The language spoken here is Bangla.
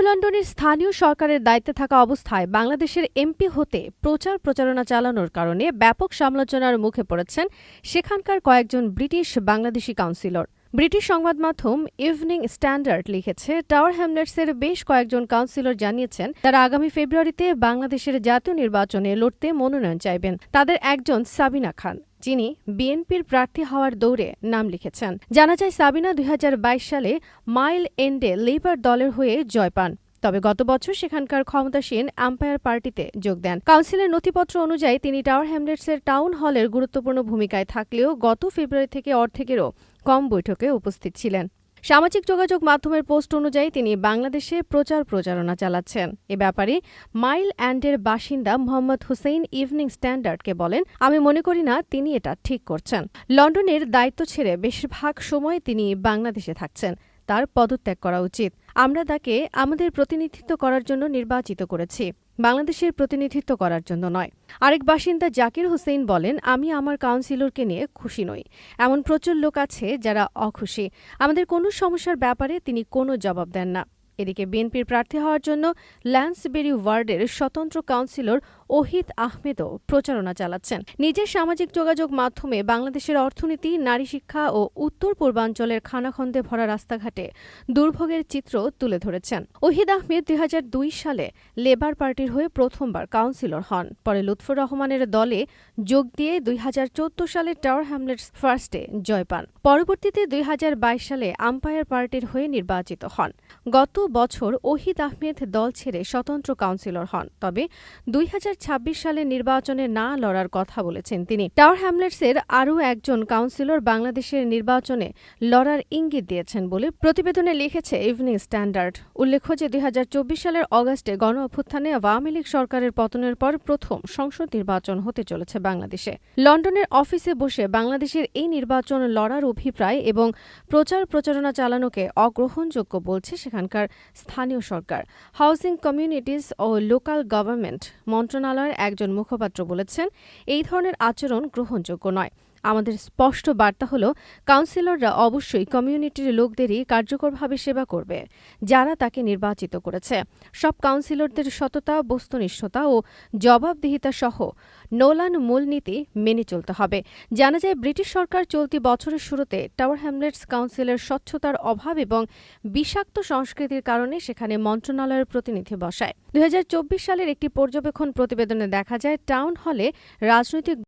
লন্ডনের স্থানীয় সরকারের দায়িত্বে থাকা অবস্থায় বাংলাদেশের এমপি হতে প্রচারণা চালানোর কারণে ব্যাপক সমালোচনার মুখে পড়েছেন সেখানকার কয়েকজন ব্রিটিশ বাংলাদেশি কাউন্সিলর। ব্রিটিশ সংবাদ মাধ্যম ইভনিং স্ট্যান্ডার্ড লিখেছে, টাওয়ার হ্যামলেটসের বেশ কয়েকজন কাউন্সিলর জানিয়েছেন তারা আগামী ফেব্রুয়ারিতে বাংলাদেশের জাতীয় নির্বাচনে লড়তে মনোনয়ন চাইবেন। তাদের একজন সাবিনা খান, যিনি বিএনপির প্রার্থী হওয়ার দৌড়ে নাম লিখেছেন। জানা যায়, সাবিনা ২০২২ সালে মাইল এন্ডে লেবার দলের হয়ে জয় পান। তবে গত বছর সেখানকার ক্ষমতাসীন আম্পায়ার পার্টিতে যোগ দেন। কাউন্সিলের নথিপত্র অনুযায়ী তিনি টাওয়ার হ্যামলেটসের টাউন হলের গুরুত্বপূর্ণ ভূমিকায় থাকলেও গত ফেব্রুয়ারি থেকে অর্ধেকেরও কম বৈঠকে উপস্থিত ছিলেন। সামাজিক যোগাযোগ মাধ্যমের পোস্ট অনুযায়ী তিনি বাংলাদেশে প্রচারণা চালাচ্ছেন। এ ব্যাপারে মাইল অ্যান্ডের বাসিন্দা মোহাম্মদ হুসেইন ইভনিং স্ট্যান্ডার্ডকে বলেন, আমি মনে করি না তিনি এটা ঠিক করছেন। লন্ডনের দায়িত্ব ছেড়ে বেশিরভাগ সময় তিনি বাংলাদেশে থাকছেন। তার পদত্যাগ করা উচিত। আমরা তাকে আমাদের প্রতিনিধিত্ব করার জন্য নির্বাচিত করেছি, বাংলাদেশের প্রতিনিধিত্ব করার জন্য নয়। আরেক বাসিন্দা জাকির হোসেন বলেন, আমি আমার কাউন্সিলরকে নিয়ে খুশি নই। এমন প্রচুর লোক আছে যারা অখুশি। আমাদের কোনো সমস্যার ব্যাপারে তিনি কোনো জবাব দেন না। এদিকে বিএনপির প্রার্থী হওয়ার জন্য ল্যান্সবেরি ওয়ার্ডের স্বতন্ত্র কাউন্সিলর ওহিদ আহমেদও প্রচারণা চালাচ্ছেন। নিজের সামাজিক যোগাযোগ মাধ্যমে বাংলাদেশের অর্থনীতি, নারী শিক্ষা ও উত্তর পূর্বাঞ্চলের খানাখন্দে ভরা রাস্তাঘাটে দুর্ভোগের চিত্র তুলে ধরেছেন। ওহিদ আহমেদ ২০০২ সালে লেবার পার্টির হয়ে প্রথমবার কাউন্সিলর হন। পরে লুৎফর রহমানের দলে যোগ দিয়ে ২০১৪ সালে টাওয়ার হ্যামলেটস ফার্স্টে জয় পান। পরবর্তীতে ২০২২ সালে আম্পায়ার পার্টির হয়ে নির্বাচিত হন। গত বছর ওহিদ আহমেদ দল ছেড়ে স্বতন্ত্র কাউন্সিলর হন। তবে ২০২৬ সালের নির্বাচনে না লড়ার কথা বলেছেন তিনি। টাওয়ার হ্যামলেটসের আরও একজন কাউন্সিলর বাংলাদেশের নির্বাচনে লড়ার ইঙ্গিত দিয়েছেন বলে প্রতিবেদনে লিখেছে ইভনিং স্ট্যান্ডার্ড। উল্লেখ্য যে ২০২৪ সালের অগাস্টে গণ অভ্যুত্থানে আওয়ামী লীগ সরকারের পতনের পর প্রথম সংসদ নির্বাচন হতে চলেছে বাংলাদেশে। লন্ডনের অফিসে বসে বাংলাদেশের এই নির্বাচন লড়ার অভিপ্রায় এবং প্রচারণা চালানোকে অগ্রহণযোগ্য বলছে সেখানকার স্থানীয় সরকার। হাউজিং, কমিউনিটিজ ও লোকাল গভর্নমেন্ট মন্ত্রণালয়ের একজন মুখপাত্র বলেছেন, এই ধরনের আচরণ গ্রহণযোগ্য নয়। আমাদের স্পষ্ট বার্তা হলো, কাউন্সিলররা অবশ্যই কমিউনিটির লোকদেরই কার্যকরভাবে সেবা করবে, যারা তাকে নির্বাচিত করেছে। সব কাউন্সিলরদের সততা, বস্তুনিষ্ঠতা ও জবাবদিহিতা সহ নোলান মূলনীতি মেনে চলতে হবে। জানা যায়, ব্রিটিশ সরকার চলতি বছরের শুরুতে টাওয়ার হ্যামলেটস কাউন্সিলের স্বচ্ছতার অভাব এবং বিষাক্ত সংস্কৃতির কারণে সেখানে মন্ত্রণালয়ের প্রতিনিধি বসায়। ২০২৪ সালের একটি পর্যবেক্ষণ প্রতিবেদনে দেখা যায়, টাউন হলে রাজনৈতিক